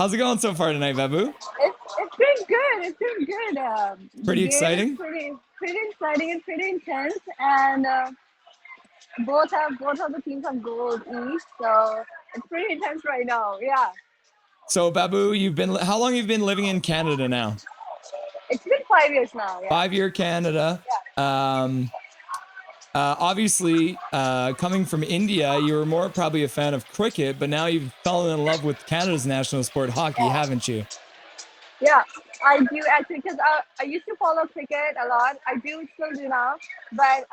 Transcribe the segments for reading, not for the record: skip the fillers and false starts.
How's it going so far tonight, Babbu? It's been good. It's been good. The Pretty game is exciting? pretty exciting and pretty intense, and both of the teams have goals each, so it's pretty intense right now. Yeah, So, Babbu, how long have you been living in Canada now? it's been 5 years now. Yeah. 5 year Canada. Obviously, coming from India, you were more probably a fan of cricket, but now you've fallen in love with Canada's national sport, hockey, haven't you? Yeah, I do actually because I used to follow cricket a lot. I do still do now, but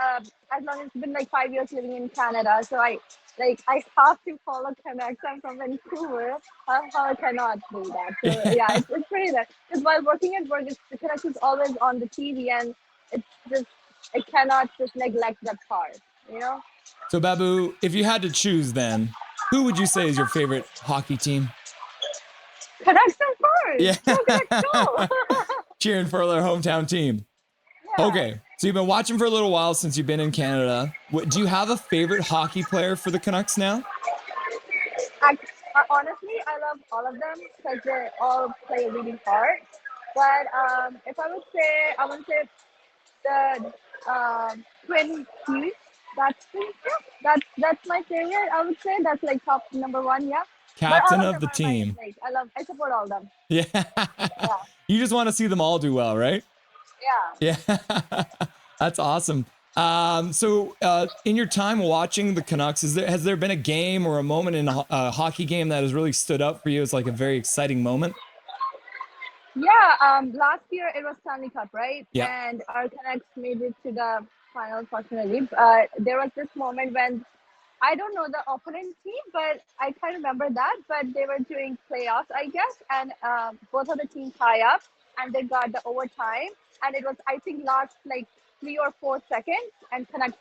as long as it's been like 5 years living in Canada, so I have to follow Canucks. I'm from Vancouver. How I cannot do that? So yeah, it's pretty nice. Because while working at work, the Canucks is always on the TV, and it's just I cannot just neglect that part. You know. So, Babbu, if you had to choose then, who would you say is your favorite hockey team? Canucks of course. Yeah. Go Canucks, go. Cheering for their hometown team. Yeah. Okay, so you've been watching for a little while since you've been in Canada. Do you have a favorite hockey player for the Canucks now? Honestly, I love all of them because they all play really hard. But if I would say the Twin Hughes. That's my favorite. I would say that's like top number one. Yeah. But all Captain of of them the are my team. like I support all of them. Yeah. Yeah. You just want to see them all do well, right? Yeah. Yeah. That's awesome. In your time watching the Canucks, has there been a game or a moment in a hockey game that has really stood up for you as like a very exciting moment? Yeah. Last year it was Stanley Cup, right? Yeah. And our Canucks made it to the final, fortunately. There was this moment when I don't know the opponent team, but I can't remember that. But they were doing playoffs, I guess, and both of the teams tie up, and they got the overtime, and it was I think last like 3 or 4 seconds, and Canucks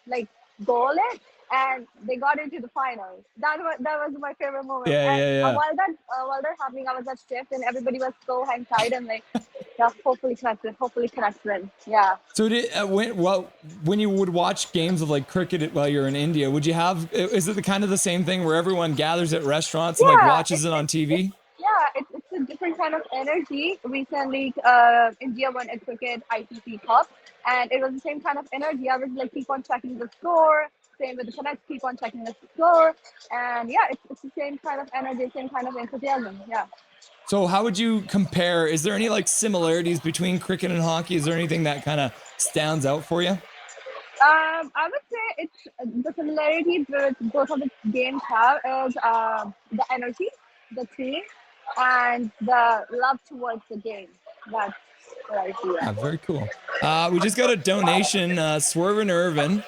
like goal it, and they got into the finals. That was my favorite moment. Yeah, And yeah, yeah. while that happening, I was at shift, and everybody was so hang tight and like, yeah, hopefully Canucks win. Yeah. So when you would watch games of like cricket while you're in India, is it the kind of the same thing where everyone gathers at restaurants and like watches it on TV? It's a different kind of energy. Recently, India won a cricket ICC Cup, and it was the same kind of energy. I was like, keep on checking the score. Same with the Canucks, keep on checking the score, and yeah, it's the same kind of energy, same kind of enthusiasm. Yeah. So how would you compare? Is there any like similarities between cricket and hockey? Is there anything that kind of stands out for you? I would say it's the similarity that both of the games have is the energy, the team, and the love towards the game. That's what I see. Yeah, very cool. We just got a donation. Swervin Irvin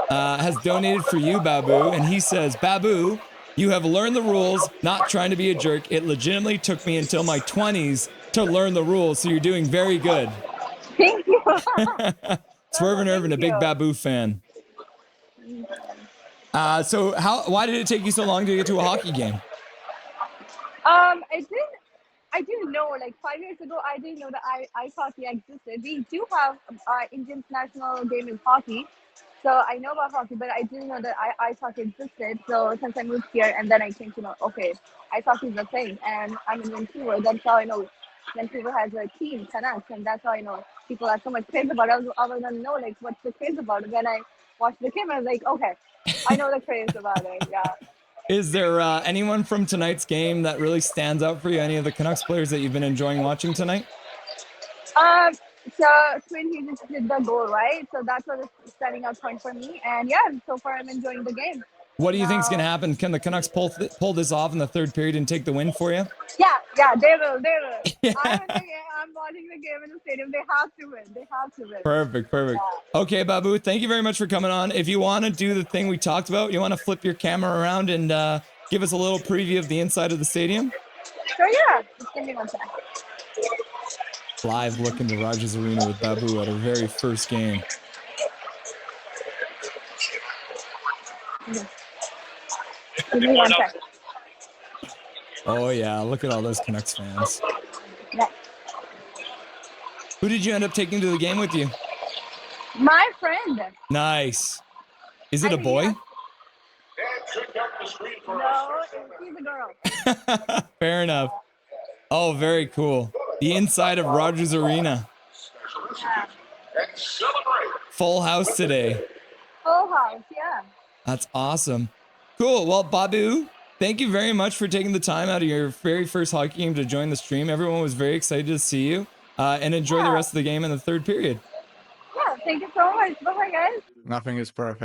has donated for you, Babbu, and he says, Babbu, you have learned the rules, not trying to be a jerk. It legitimately took me until my 20s to learn the rules, so you're doing very good. Thank you. Swervin Irvin, a big Babbu fan. Why did it take you so long to get to a hockey game? I didn't know, like 5 years ago, I didn't know that ice hockey existed. We do have Indian national game in hockey, so I know about hockey, but I didn't know that ice hockey existed. So since I moved here, and then I came to know, okay, ice hockey is a thing, and I'm in Vancouver. That's how I know Vancouver has a team, Canucks, and that's how I know people are so much crazy about it. I was gonna know like what's the craze about it. When I watched the game, I was like, okay, I know the craze about it. Yeah. Is there anyone from tonight's game that really stands out for you? Any of the Canucks players that you've been enjoying watching tonight? So Twin Hughes did the goal, right? So that's what is standing out point for me. And yeah, so far I'm enjoying the game. What do you think is going to happen? Can the Canucks pull this off in the third period and take the win for you? Yeah, they will. Yeah. I'm watching the game in the stadium. They have to win. Perfect. Yeah. Okay, Babbu, thank you very much for coming on. If you want to do the thing we talked about, you want to flip your camera around and give us a little preview of the inside of the stadium? Sure, yeah. Just give me 1 second. Live look into Rogers Arena with Babbu at her very first game. Give me 1 second. Oh, yeah. Look at all those Canucks fans. Yeah. Who did you end up taking to the game with you? My friend. Nice. Is it a boy? No, she's a girl. Fair enough. Oh, very cool. The inside of Rogers Arena. Yeah. Full house today. Full house, yeah. That's awesome. Cool. Well, Babbu, thank you very much for taking the time out of your very first hockey game to join the stream. Everyone was very excited to see you. And enjoy the rest of the game in the third period. Yeah, thank you so much. Bye, guys. Nothing is perfect.